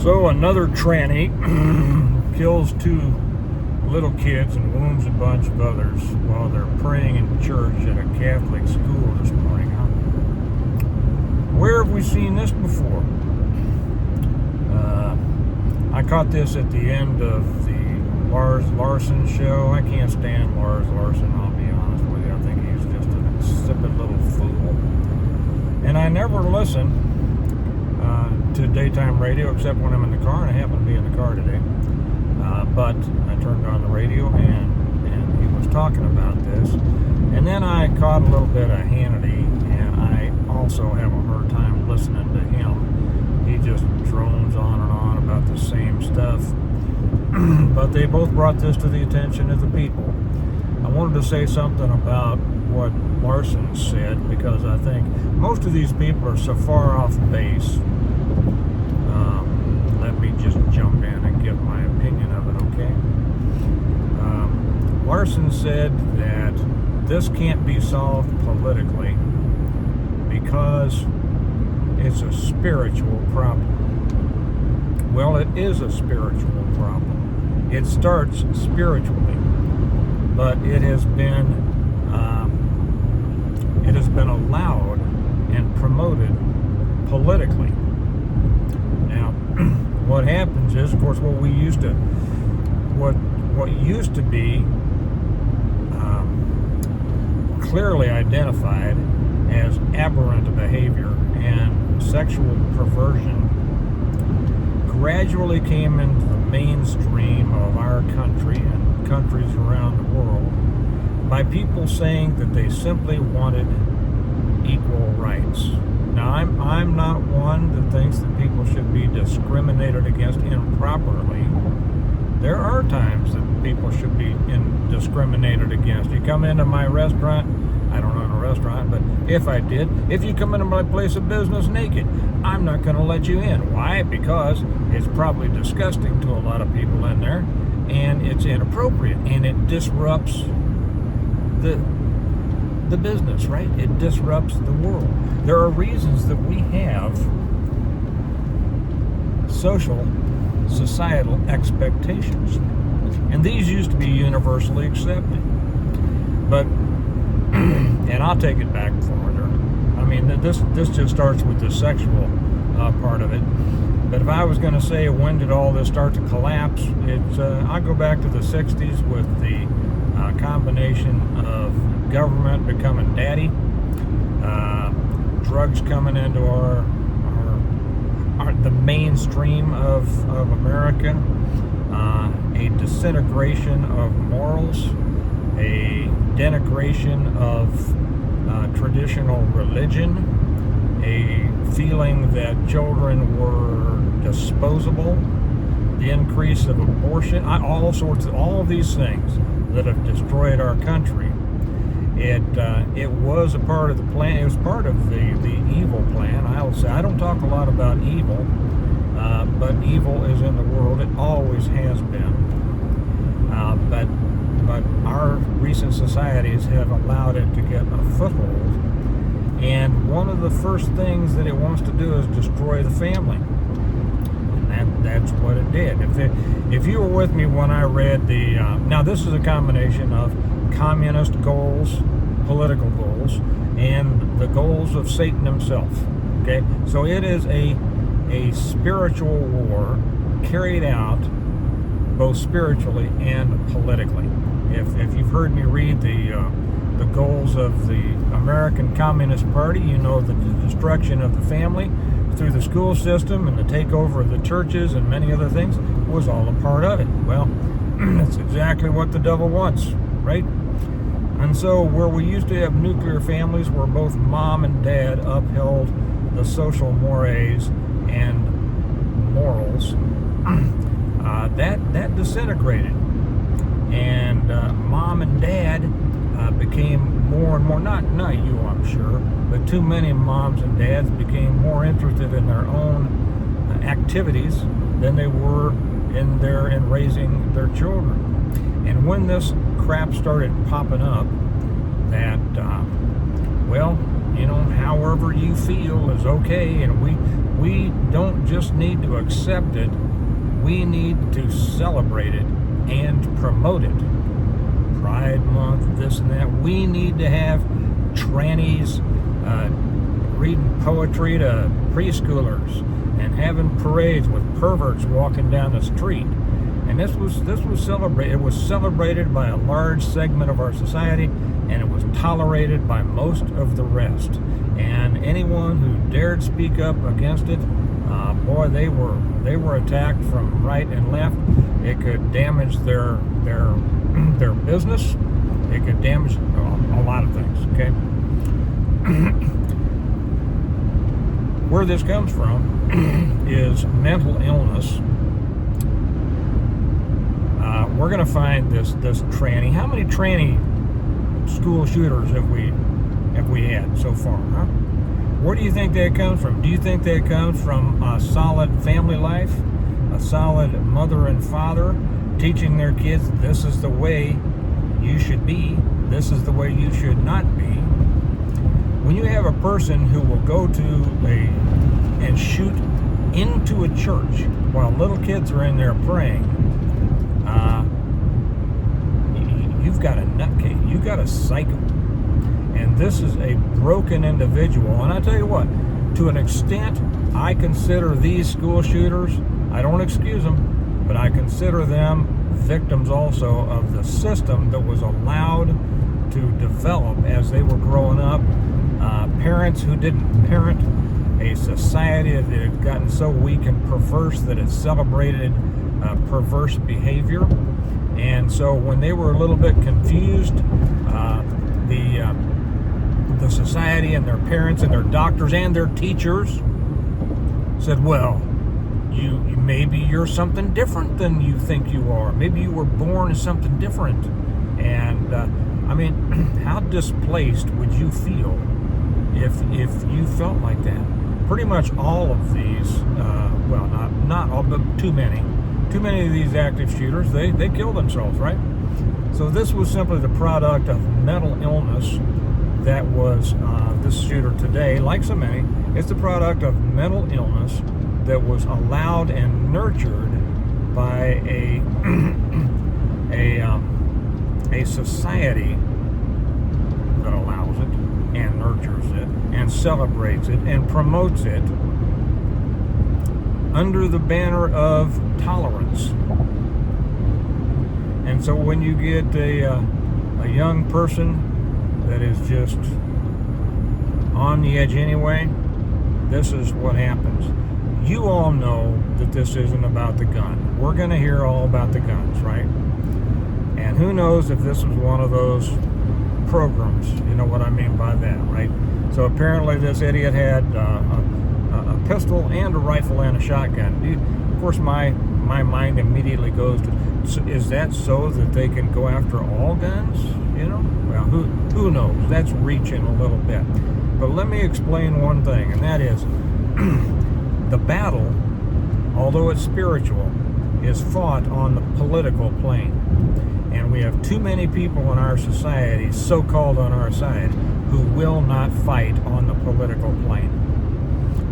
So another tranny kills two little kids and wounds a bunch of others while they're praying in church at a Catholic school this morning. Huh? Where have we seen this before? I caught this at the end of the Lars Larson show. I can't stand Lars Larson, I'll be honest with you. I think he's just an insipid little fool. And I never listen to daytime radio except when I'm in the car, and I happen to be in the car today. But I turned on the radio and he was talking about this. And then I caught a little bit of Hannity, and I also have a hard time listening to him. He just drones on and on about the same stuff. But they both brought this to the attention of the people. I wanted to say something about what Larson said, because I think most of these people are so far off base. Let me just jump in and give my opinion of it, okay? Larson said that this can't be solved politically because it's a spiritual problem. Well, it is a spiritual problem. It starts spiritually, but it has been allowed and promoted politically. Now, what happens is, of course, what used to be clearly identified as aberrant behavior and sexual perversion gradually came into the mainstream of our country and countries around the world by people saying that they simply wanted equal rights. Now, I'm not one that thinks that people should be discriminated against improperly. There are times that people should be discriminated against. You come into my restaurant, I don't own a restaurant, but if I did, if you come into my place of business naked, I'm not going to let you in. Why? Because it's probably disgusting to a lot of people in there, and it's inappropriate, and it disrupts the business, right? It disrupts the world. There are reasons that we have societal expectations, and these used to be universally accepted. But and I'll take it back further. I mean, this just starts with the sexual part of it. But if I was going to say when did all this start to collapse, I go back to the 60s with the combination of government becoming daddy, drugs coming into the mainstream of America, a disintegration of morals, a denigration of traditional religion, a feeling that children were disposable, the increase of abortion, all of these things that have destroyed our country. It was a part of the plan. It was part of the evil plan. I'll say I don't talk a lot about evil, but evil is in the world. It always has been. But our recent societies have allowed it to get a foothold. And one of the first things that it wants to do is destroy the family. And that's what it did. If you were with me when I read now this is a combination of communist goals, political goals, and the goals of Satan himself. Okay, so it is a spiritual war carried out both spiritually and politically. If you've heard me read the goals of the American Communist Party, you know that the destruction of the family through the school system and the takeover of the churches and many other things was all a part of it. Well, that's exactly what the devil wants, right? And so where we used to have nuclear families where both mom and dad upheld the social mores and morals, that disintegrated. And mom and dad became more and more, not you, I'm sure, but too many moms and dads became more interested in their own activities than they were in raising their children. And when this crap started popping up, that however you feel is okay, and we don't just need to accept it, we need to celebrate it and promote it. Pride Month, this and that. We need to have trannies reading poetry to preschoolers and having parades with perverts walking down the street. And this was celebrated. It was celebrated by a large segment of our society, and it was tolerated by most of the rest. And anyone who dared speak up against it, boy, they were attacked from right and left. It could damage their business. It could damage a lot of things. Okay. Where this comes from is mental illness. We're going to find this tranny. How many tranny school shooters have we had so far? Huh? Where do you think that comes from? Do you think that comes from a solid family life, a solid mother and father teaching their kids this is the way you should be, this is the way you should not be? When you have a person who will go to and shoot into a church while little kids are in there praying, you've got a nutcase, you've got a psycho. And this is a broken individual. And I tell you what, to an extent, I consider these school shooters, I don't excuse them, but I consider them victims also of the system that was allowed to develop as they were growing up. Parents who didn't parent, a society that had gotten so weak and perverse that it celebrated perverse behavior. And so when they were a little bit confused, the society and their parents and their doctors and their teachers said, well, maybe you're something different than you think you are. Maybe you were born as something different. And I mean, how displaced would you feel if you felt like that? Pretty much all of these, well, not all, but too many of these active shooters, they kill themselves, right? So this was simply the product of mental illness. That was this shooter today, like so many, it's the product of mental illness that was allowed and nurtured by a society that allows it and nurtures it and celebrates it and promotes it under the banner of tolerance. And so when you get a young person that is just on the edge anyway, this is what happens. You all know that this isn't about the gun. We're going to hear all about the guns, right? And who knows if this was one of those programs, you know what I mean by that, right? So apparently this idiot had a pistol and a rifle and a shotgun. Of course, my mind immediately goes to, is that so that they can go after all guns? You know, well, who knows? That's reaching a little bit. But let me explain one thing, and that is the battle, although it's spiritual, is fought on the political plane. And we have too many people in our society, so-called on our side, who will not fight on the political plane.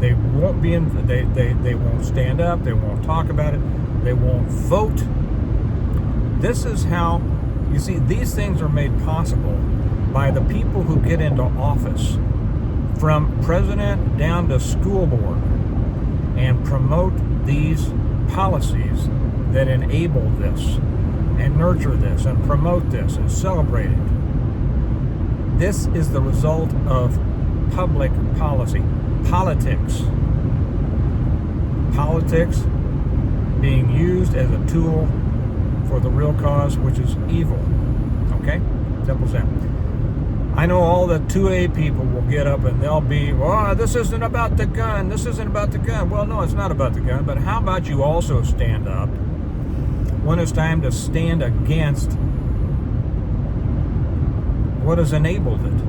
They won't be in. They won't stand up. They won't talk about it. They won't vote. This is how, you see, these things are made possible by the people who get into office, from president down to school board, and promote these policies that enable this and nurture this and promote this and celebrate it. This is the result of public policy. Politics being used as a tool for the real cause, which is evil. Okay? Simple as that. I know all the 2A people will get up and they'll be, well, this isn't about the gun. This isn't about the gun. Well, no, it's not about the gun. But how about you also stand up when it's time to stand against what has enabled it?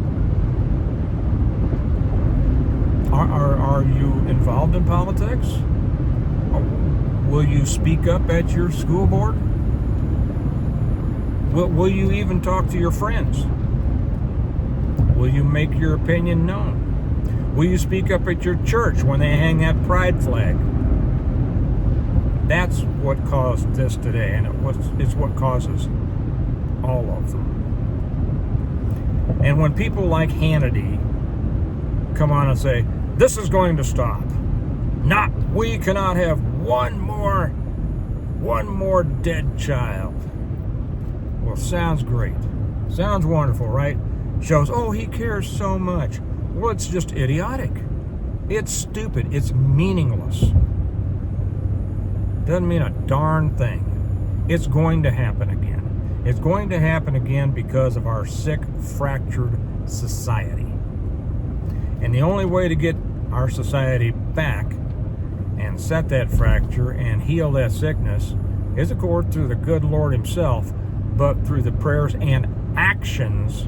Are you involved in politics? Will you speak up at your school board? Will you even talk to your friends? Will you make your opinion known? Will you speak up at your church when they hang that pride flag? That's what caused this today, and it's what causes all of them. And when people like Hannity come on and say, this is going to stop. We cannot have one more dead child. Well, sounds great. Sounds wonderful, right? Shows, oh, he cares so much. Well, it's just idiotic. It's stupid. It's meaningless. Doesn't mean a darn thing. It's going to happen again. It's going to happen again because of our sick, fractured society. And the only way to get our society back and set that fracture and heal that sickness is, of course, through the good Lord himself, but through the prayers and actions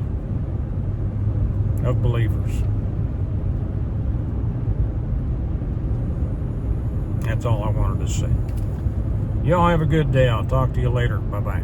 of believers. That's all I wanted to say. Y'all have a good day. I'll talk to you later. Bye-bye.